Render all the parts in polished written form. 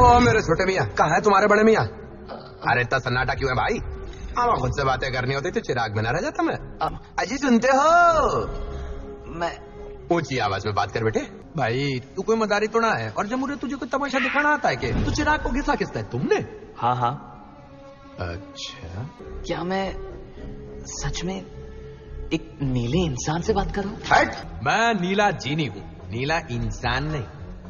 ओ मेरे छोटे मियाँ, कहाँ है तुम्हारे बड़े मियाँ? अरे इतना सन्नाटा क्यों है भाई? अब खुद से बातें करनी होती तो चिराग में न रह जाता मैं। अजी सुनते हो? मैं ऊंची आवाज में बात कर बेटे। भाई तू कोई मदारी तो ना है, और जब मुझे तुझे कोई तमाशा दिखाना आता है कि तू चिराग को घिसा किसता है तुमने? हाँ हाँ। अच्छा, क्या मैं सच में एक नीले इंसान से बात कर रहा हूँ? हट, मैं नीला जीनी हूँ, नीला इंसान नहीं।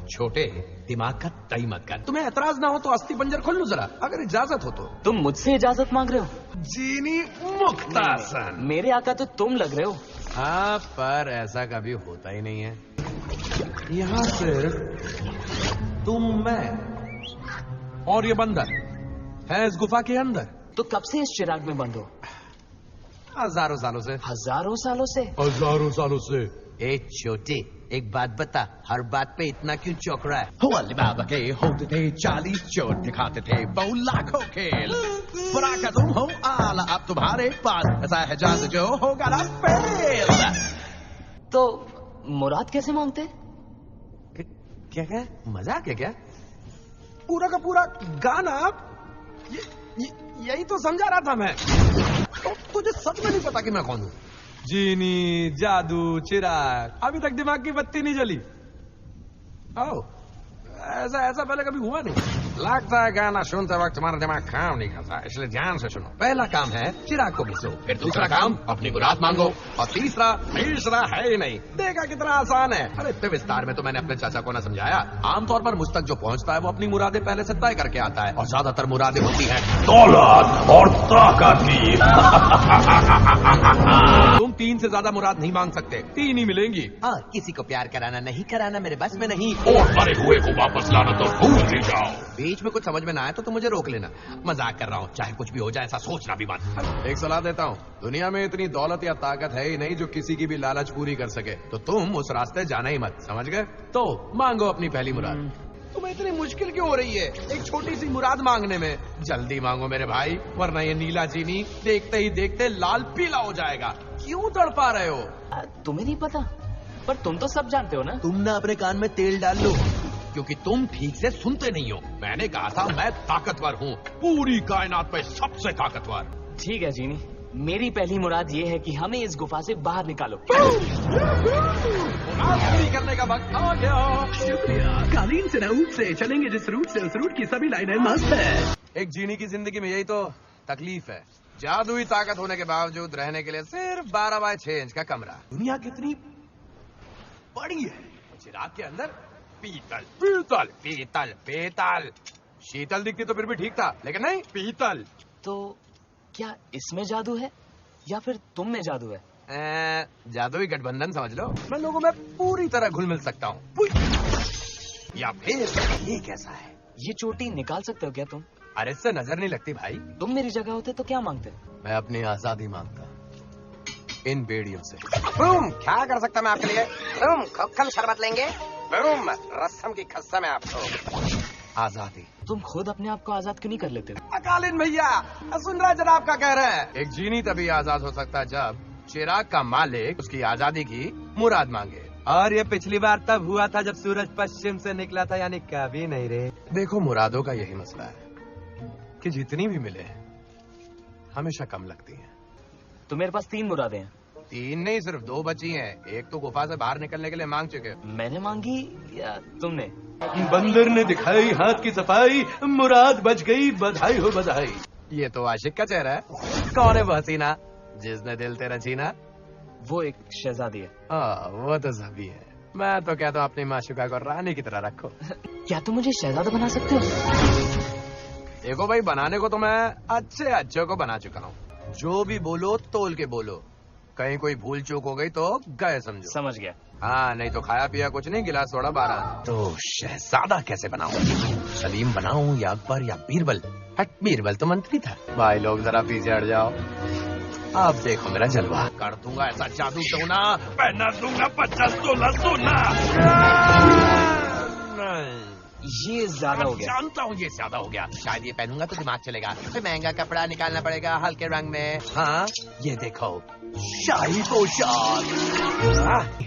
छोटे, दिमाग का तई मत कर। तुम्हें एतराज ना हो तो अस्थि पंजर खोल लो जरा, अगर इजाजत हो तो। तुम मुझसे इजाजत मांग रहे हो? जीनी मुक्तासन। मेरे आका तो तुम लग रहे हो। हाँ, पर ऐसा कभी होता ही नहीं है। यहाँ सिर्फ तुम, मैं और ये बंदर है इस गुफा के अंदर। तो कब से इस चिराग में बंद हो? हजारों सालों से। हजारों सालों से? हजारों सालों से। ए छोटे, एक बात बता, हर बात पे इतना क्यों चौंक रहा है? अली बाबा के होते थे 40 चोर दिखाते थे 2 लाखों खेल। बुरा का तुम हो आला, अब तुम्हारे पास ऐसा है जादू जो होगा ना फेल। तो मुराद कैसे मांगते? क्या क्या मजाक है क्या? पूरा का पूरा गाना यही तो समझा रहा था मैं। तो तुझे सच में नहीं पता कि मैं कौन हूँ? जीनी, जादू, चिराग, अभी तक दिमाग की बत्ती नहीं जली। आओ, ऐसा पहले कभी हुआ नहीं। लगता है गाना सुनते वक्त तुम्हारा दिमाग काम नहीं करता, इसलिए ध्यान से सुनो। पहला काम है चिराग को घिसो, फिर दूसरा काम अपनी मुराद मांगो, और तीसरा है ही नहीं। देखा कितना आसान है। अरे इतने विस्तार में तो मैंने अपने चाचा को ना समझाया। आमतौर पर मुझ तक जो पहुंचता है वो अपनी मुरादें पहले से तय करके आता है, और ज्यादातर मुरादें होती है दौलत और ताकत की। तुम 3 से ज्यादा मुराद नहीं मांग सकते, 3 ही मिलेंगी। हाँ, किसी को प्यार कराना नहीं कराना मेरे बस में नहीं, और मरे हुए को वापस लाना तो भूल ही जाओ। बीच में कुछ समझ में ना आए तो तुम मुझे रोक लेना। मजाक कर रहा हूँ, चाहे कुछ भी हो जाए ऐसा सोचना भी मत। एक सलाह देता हूँ, दुनिया में इतनी दौलत या ताकत है ही नहीं जो किसी की भी लालच पूरी कर सके, तो तुम उस रास्ते जाना ही मत, समझ गए? तो मांगो अपनी पहली मुराद। तुम्हें इतनी मुश्किल क्यों हो रही है एक छोटी सी मुराद मांगने में? जल्दी मांगो मेरे भाई, वरना ये नीला चीनी देखते ही देखते लाल पीला हो जाएगा। क्यों तड़पा रहे हो? तुम्हें नहीं पता, पर तुम तो सब जानते हो ना। तुम ना अपने कान में तेल डाल लो, क्योंकि तुम ठीक से सुनते नहीं हो। मैंने कहा था मैं ताकतवर हूँ, पूरी कायनात में सबसे ताकतवर। ठीक है जीनी, मेरी पहली मुराद ये है कि हमें इस गुफा से बाहर निकालो। पूरी करने का वक्त आ गया। शुक्रिया। कालीन से न ऊट से चलेंगे जिस रूट से, उस रूट की सभी लाइनें मस्त है। एक जीनी की जिंदगी में यही तो तकलीफ है, जादुई ताकत होने के बावजूद रहने के लिए सिर्फ 12x6 इंच का कमरा। दुनिया कितनी बड़ी है, चिराग के अंदर पीतल पीतल पीतल पीतल। शीतल दिखती तो फिर भी ठीक था, लेकिन नहीं, पीतल। तो क्या इसमें जादू है या फिर तुम में जादू है? जादुई गठबंधन समझ लो। मैं लोगों में पूरी तरह घुल मिल सकता हूँ। या फिर ये कैसा है? ये चोटी निकाल सकते हो क्या तुम? अरे इससे नजर नहीं लगती भाई। तुम मेरी जगह होते तो क्या मांगते? मैं अपनी आजादी मांगता, इन बेड़ियों से। तुम क्या कर सकता मैं आपके लिए? तुम खोखल शरबत लेंगे? तुम रस्म की कसम है आपको। आजादी। तुम खुद अपने आप को आजाद क्यों नहीं कर लेते? अकालीन भैया, सुन रहा जनाब का कह रहे हैं। एक जीनी तभी आजाद हो सकता है जब चिराग का मालिक उसकी आजादी की मुराद मांगे। और ये पिछली बार तब हुआ था जब सूरज पश्चिम से निकला था, यानी कभी नहीं रे। देखो, मुरादों का यही मसला है कि जितनी भी मिले हमेशा कम लगती हैं। तो मेरे पास 3 मुरादें हैं। 3 नहीं, सिर्फ 2 बची हैं। एक तो गुफा से बाहर निकलने के लिए मांग चुके। मैंने मांगी या तुमने? बंदर ने दिखाई हाथ की सफाई, मुराद बच गई, बधाई हो बधाई। ये तो आशिक का चेहरा है। कौन है वो हसीना जिसने दिल तेरा छीना? वो एक शहजादी है। वो तो सभी है। मैं तो कहता हूँ अपनी माशुका को रानी की तरह रखो। क्या तुम मुझे शहजादा बना सकते हो? देखो भाई, बनाने को तो मैं अच्छे को बना चुका हूँ। जो भी बोलो तोल के बोलो, कहीं कोई भूल चूक हो गई तो गए समझो। समझ गया। हाँ, नहीं तो खाया पिया कुछ नहीं, गिलास थोड़ा 12। तो शहजादा कैसे बनाऊं? सलीम बनाऊं या अकबर या बीरबल? हट, बीरबल तो मंत्री था। भाई लोग जरा पीछे हट जाओ, अब देखो मेरा जलवा। कर दूंगा ऐसा जादू सोना, पहना दूंगा 50 तोला सोना। ये ज्यादा हो गया। जानता हूँ ये ज्यादा हो गया। शायद ये पहनूंगा तो दिमाग चलेगा, फिर महंगा कपड़ा निकालना पड़ेगा हल्के रंग में। हाँ, ये देखो, शाही पोशाक।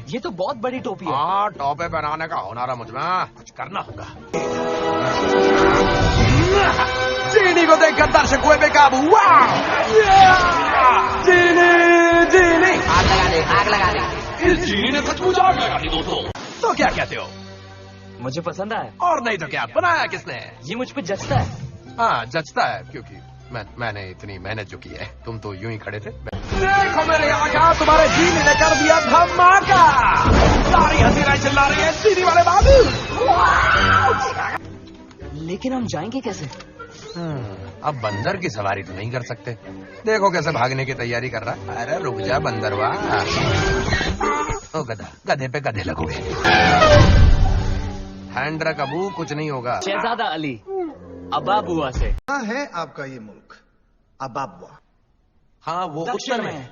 ये तो बहुत बड़ी टोपी है। हाँ, टोपे बनाने का हुनर है मुझ में, कुछ करना होगा। जीनी को देखकर दर्शक हुए बेकाबू। वाह! जीनी, जीनी, आग लगा दे, आग लगा दे। इस जीनी ने सचमुच आग लगा दी दोस्तों। तो क्या कहते हो? मुझे पसंद आया। और नहीं तो क्या, बनाया किसने? ये मुझ पे जचता है। हाँ, जचता है, क्योंकि मैंने इतनी मेहनत जो की है। तुम तो यूं ही खड़े थे। देखो मेरे आका, तुम्हारे जीनी ने कर दिया धमाका। सारी हसीनाएं चिल्ला रही है, जीनी वाले बाबू। लेकिन हम जाएंगे कैसे? अब बंदर की सवारी तो नहीं कर सकते। देखो कैसे भागने की तैयारी कर रहा है। अरे रुक जा बंदरवा। ओ गधा, गधे पे गधे लगोगे। हैंड रख अबू, कुछ नहीं होगा। शहजादा अली अबाबुआ से। कहाँ है आपका ये मुल्क? अबाबुआ। हाँ, वो उत्तर में है।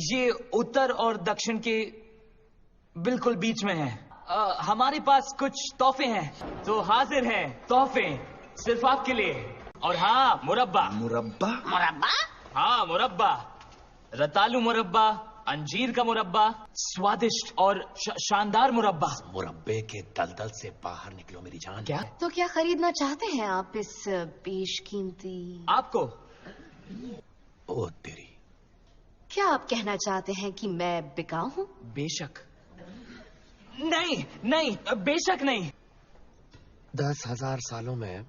ये उत्तर और दक्षिण के बिल्कुल बीच में है। हमारे पास कुछ तोहफे हैं, तो हाजिर हैं तोहफे सिर्फ आपके लिए। और हाँ, मुरब्बा। मुरब्बा? मुरब्बा? हाँ, मुरब्बा। रतालू मुरब्बा, अंजीर का मुरब्बा, स्वादिष्ट और शानदार मुरब्बा। मुरब्बे के दलदल से बाहर निकलो मेरी जान। क्या? तो क्या खरीदना चाहते हैं आप इस बेशकीमती? आपको? ओ तेरी। क्या आप कहना चाहते हैं कि मैं बिकाऊ हूँ? बेशक नहीं, नहीं, बेशक नहीं। 10,000 सालों में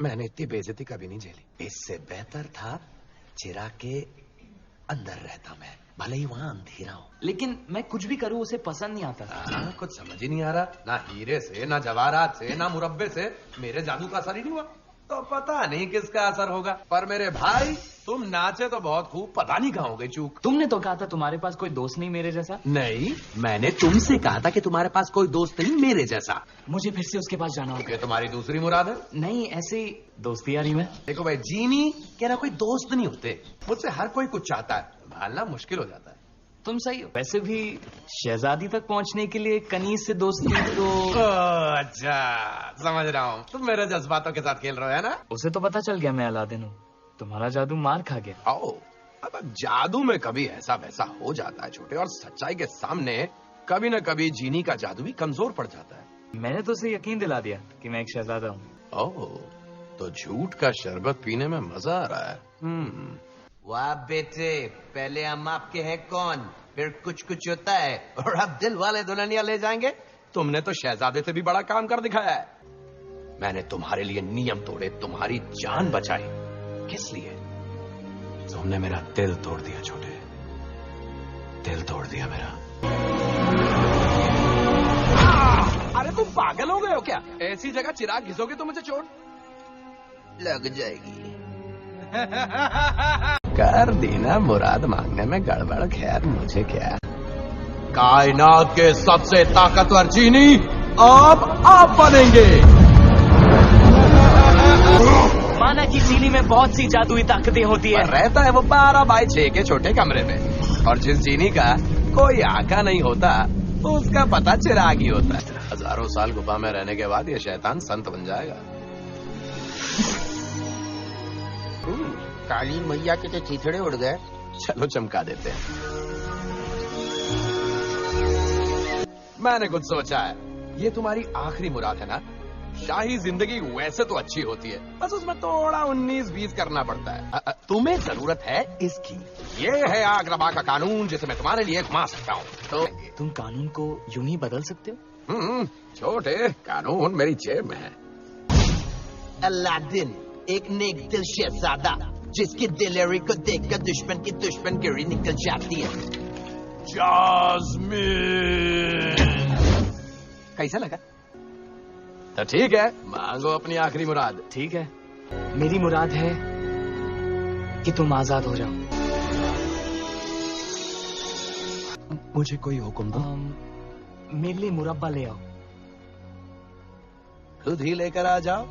मैंने इतनी बेइज्जती कभी नहीं झेली। इससे बेहतर था चिराग के अंदर रहता मैं, भले ही वहां अंधेरा हो। लेकिन मैं कुछ भी करूं उसे पसंद नहीं आता। कुछ समझ ही नहीं आ रहा। ना हीरे से, ना जवाहरात से, ना मुरब्बे से मेरे जादू का असर ही नहीं हुआ। तो पता नहीं किसका असर होगा। पर मेरे भाई, तुम नाचे तो बहुत खूब, पता नहीं कहाँ हो गई चूक। तुमने तो कहा था तुम्हारे पास कोई दोस्त नहीं मेरे जैसा। नहीं, मैंने तुमसे कहा था कि तुम्हारे पास कोई दोस्त नहीं मेरे जैसा। मुझे फिर से उसके पास जाना होगा। ये तुम्हारी दूसरी मुराद है? नहीं, ऐसे ही दोस्ती यारी में। देखो भाई, जीनी कह रहा कोई दोस्त नहीं होते। मुझसे हर कोई कुछ चाहता है, भालना मुश्किल हो जाता है। तुम सही हो। वैसे भी शहजादी तक पहुंचने के लिए कनीज से दोस्ती तो। अच्छा, समझ रहा हूँ। तुम मेरे जज्बातों के साथ खेल रहे हो, है ना? उसे तो पता चल गया मैं अलादीन हूँ। तुम्हारा जादू मार खा गया। आओ, अब जादू में कभी ऐसा वैसा हो जाता है छोटे, और सच्चाई के सामने कभी न कभी जीनी का जादू भी कमजोर पड़ जाता है। मैंने तो उसे यकीन दिला दिया कि मैं एक शहजादा हूँ। ओह, तो झूठ का शरबत पीने में मजा आ रहा है। वाह बेटे, पहले हम आपके हैं कौन, फिर कुछ कुछ होता है, और अब दिल वाले दुल्हनिया ले जाएंगे। तुमने तो शहजादे से भी बड़ा काम कर दिखाया है। मैंने तुम्हारे लिए नियम तोड़े, तुम्हारी जान बचाई। किस लिए? तुमने मेरा दिल तोड़ दिया छोटे, दिल तोड़ दिया मेरा। अरे तुम पागल हो गए हो क्या? ऐसी जगह चिराग घिसोगे तो मुझे चोट लग जाएगी। कर दी ना मुराद मांगने में गड़बड़, खैर मुझे क्या। कायनात के सबसे ताकतवर जीनी अब आप बनेंगे। माना कि चीनी में बहुत सी जादुई ताकतें होती है। रहता है वो 12x6 के छोटे कमरे में, और जिस जीनी का कोई आका नहीं होता तो उसका पता चिराग ही होता है। हजारों साल गुफा में रहने के बाद ये शैतान संत बन जाएगा। काली मैया के तो चिथड़े उड़ गए। चलो चमका देते हैं। मैंने कुछ सोचा है। ये तुम्हारी आखिरी मुराद है ना? शाही जिंदगी वैसे तो अच्छी होती है, बस उसमें थोड़ा 19-20 करना पड़ता है। तुम्हें जरूरत है इसकी। ये है आगरबा का कानून, जिसे मैं तुम्हारे लिए घुमा सकता हूँ। तो तुम कानून को यूं ही बदल सकते हो? छोटे, कानून मेरी जेब में है। अलादीन एक नेक दिल शहजादा, जिसकी दिलेरी को देखकर दुश्मन की दुश्मनगिरी निकल जाती है। जास्मिन, कैसा लगा? तो ठीक है, मांगो अपनी आखिरी मुराद। ठीक है, मेरी मुराद है कि तुम आजाद हो जाओ। मुझे कोई हुक्म दो। मेरे लिए मुरब्बा ले आओ। खुद ही लेकर आ जाओ।